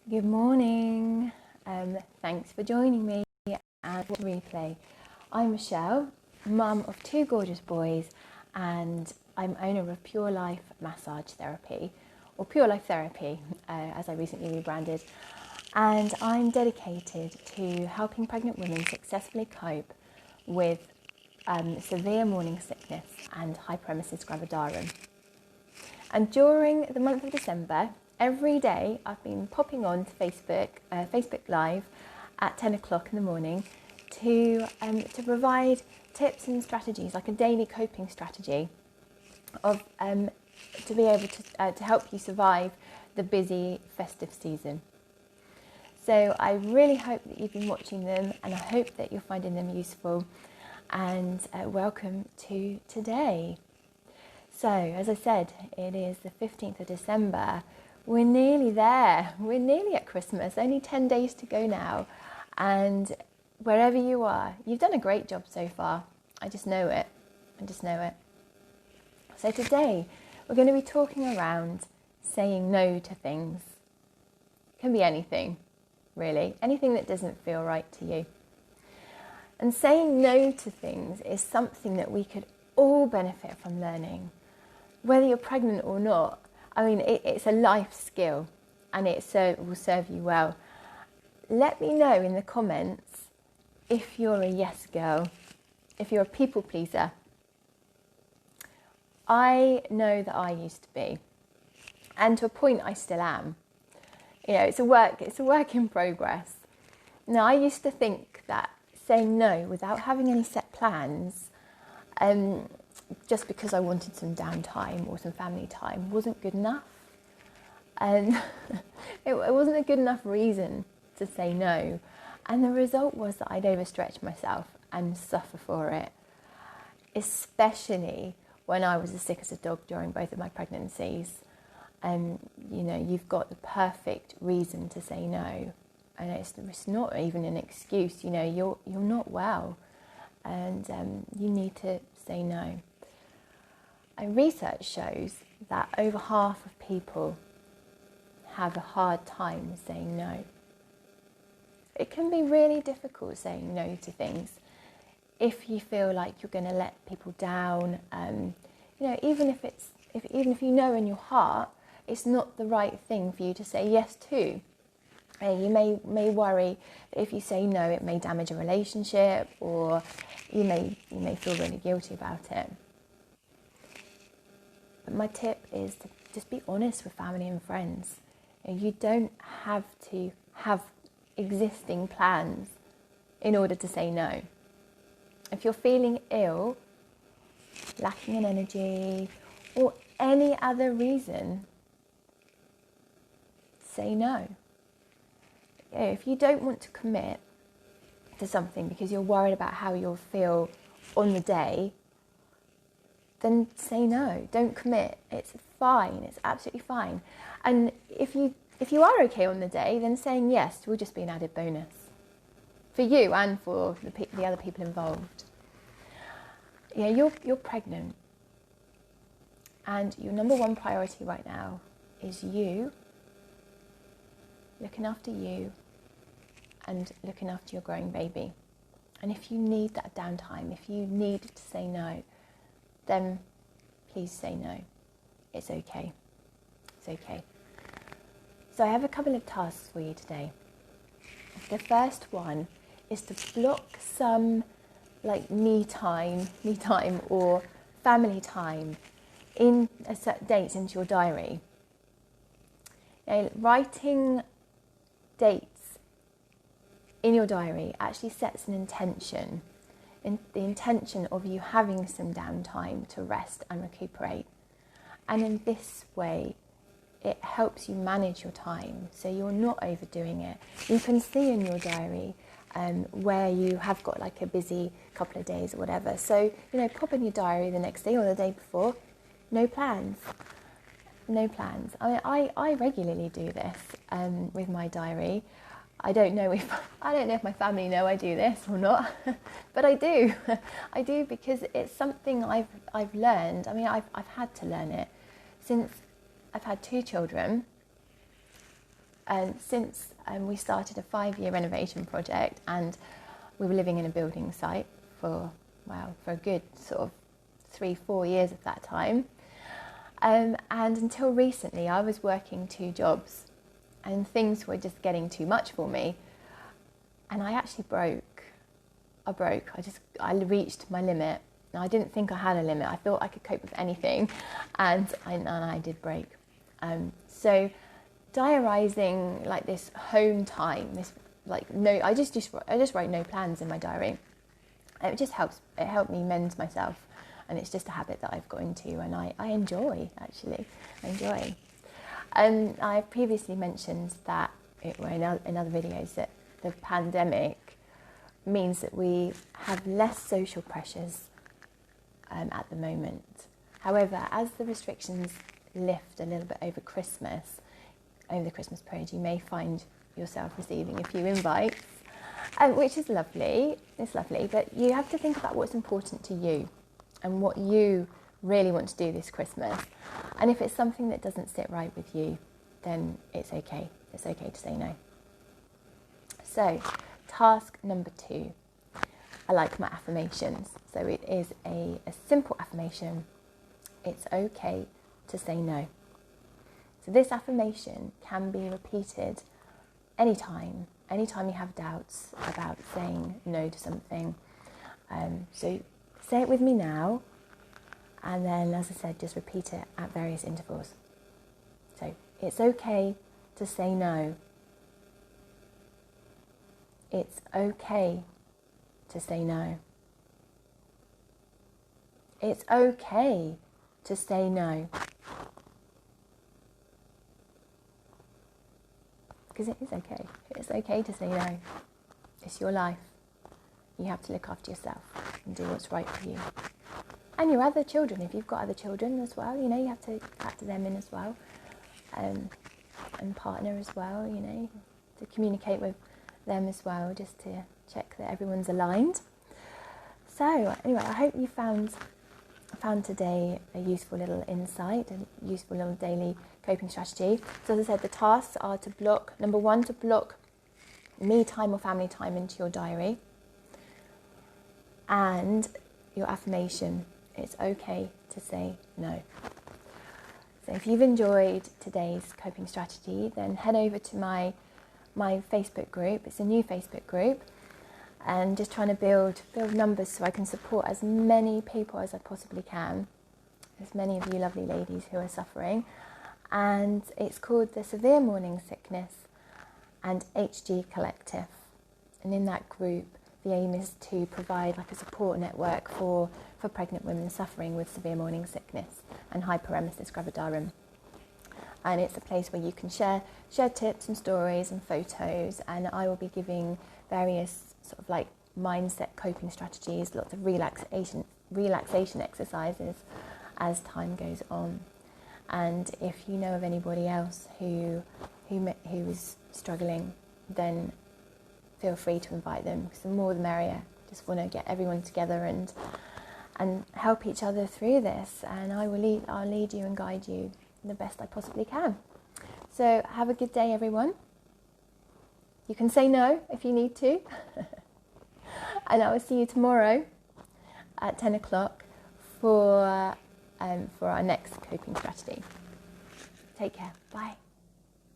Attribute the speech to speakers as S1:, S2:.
S1: Good morning. Thanks for joining me and replay. I'm Michelle, mum of two gorgeous boys, and I'm owner of Pure Life Massage Therapy, or Pure Life Therapy, as I recently rebranded. And I'm dedicated to helping pregnant women successfully cope with severe morning sickness and Hyperemesis Gravidarum. And during the month of December, every day I've been popping on to Facebook Live at 10 o'clock in the morning to provide tips and strategies, like a daily coping strategy of to be able to help you survive the busy festive season. So I really hope that you've been watching them, and I hope that you're finding them useful, and welcome to today. So, as I said, it is the 15th of December. We're nearly there. We're nearly at Christmas. Only 10 days to go now. And wherever you are, you've done a great job so far. I just know it. So today, we're going to be talking around saying no to things. It can be anything, really. Anything that doesn't feel right to you. And saying no to things is something that we could all benefit from learning. Whether you're pregnant or not, I mean, it's a life skill, and it will serve you well. Let me know in the comments if you're a yes girl, if you're a people pleaser. I know that I used to be, and to a point I still am. You know, it's a work in progress. Now, I used to think that saying no without having any set plans, just because I wanted some downtime or some family time, wasn't good enough. And it wasn't a good enough reason to say no. And the result was that I'd overstretch myself and suffer for it, especially when I was as sick as a dog during both of my pregnancies. You know, you've got the perfect reason to say no. And it's not even an excuse. You know, you're not well, and you need to say no. And research shows that over half of people have a hard time saying no. It can be really difficult saying no to things if you feel like you're going to let people down. You know, even if you know in your heart it's not the right thing for you to say yes to. You may worry that if you say no, it may damage a relationship, or you may feel really guilty about it. But my tip is to just be honest with family and friends. You don't have to have existing plans in order to say no. If you're feeling ill, lacking in energy, or any other reason, say no. If you don't want to commit to something because you're worried about how you'll feel on the day, then say no. Don't commit. It's fine. It's absolutely fine. And if you are okay on the day, then saying yes will just be an added bonus for you and for the other people involved. Yeah, you're pregnant, and your number one priority right now is you, looking after you and looking after your growing baby. And if you need that downtime, if you need to say no, then please say no. It's okay. It's okay. So I have a couple of tasks for you today. The first one is to block some like me time or family time in a certain dates into your diary. Writing dates in your diary actually sets an intention, the intention of you having some downtime to rest and recuperate. And in this way, it helps you manage your time, so you're not overdoing it. You can see in your diary where you have got like a busy couple of days or whatever. So, you know, pop in your diary the next day or the day before, no plans. No plans. I regularly do this with my diary. I don't know if my family know I do this or not, but I do. I do because it's something I've learned. I mean, I've had to learn it since I've had two children. since we started a 5-year renovation project, and we were living in a building site for a good sort of 3-4 years at that time. And until recently, I was working 2 jobs, and things were just getting too much for me. And I actually broke. I reached my limit. Now, I didn't think I had a limit. I thought I could cope with anything, and I did break. So diarising like this home time, I just write no plans in my diary. It just helps. It helped me mend myself, and it's just a habit that I've got into, and I enjoy, actually. I enjoy. I've previously mentioned that in other videos that the pandemic means that we have less social pressures at the moment. However, as the restrictions lift a little bit over the Christmas period, you may find yourself receiving a few invites, which is lovely. It's lovely, but you have to think about what's important to you and what you really want to do this Christmas. And if it's something that doesn't sit right with you, then it's okay. It's okay to say no. So, task number 2. I like my affirmations. So it is a simple affirmation. It's okay to say no. So this affirmation can be repeated anytime you have doubts about saying no to something. So say it with me now, and then, as I said, just repeat it at various intervals. So it's okay to say no. It's okay to say no. It's okay to say no. Because it is okay. It's okay to say no. It's your life. You have to look after yourself and do what's right for you. And your other children, if you've got other children as well, you have to factor them in as well. And partner as well, to communicate with them as well, just to check that everyone's aligned. So anyway, I hope you found today a useful little insight, a useful little daily coping strategy. So as I said, the tasks are to block, number 1, to block me time or family time into your diary. And your affirmation, it's okay to say no. So if you've enjoyed today's coping strategy, then head over to my Facebook group. It's a new Facebook group, and just trying to build numbers so I can support as many people as I possibly can, as many of you lovely ladies who are suffering. And it's called the Severe Morning Sickness and HG Collective. And in that group, the aim is to provide like a support network for pregnant women suffering with severe morning sickness and Hyperemesis Gravidarum. And it's a place where you can share tips and stories and photos, and I will be giving various sort of like mindset coping strategies, lots of relaxation exercises as time goes on. And if you know of anybody else who is struggling, then feel free to invite them, because the more the merrier. Just want to get everyone together and help each other through this, and I'll lead you and guide you the best I possibly can. So have a good day, everyone. You can say no if you need to. And I will see you tomorrow at 10 o'clock for our next coping strategy. Take care. Bye.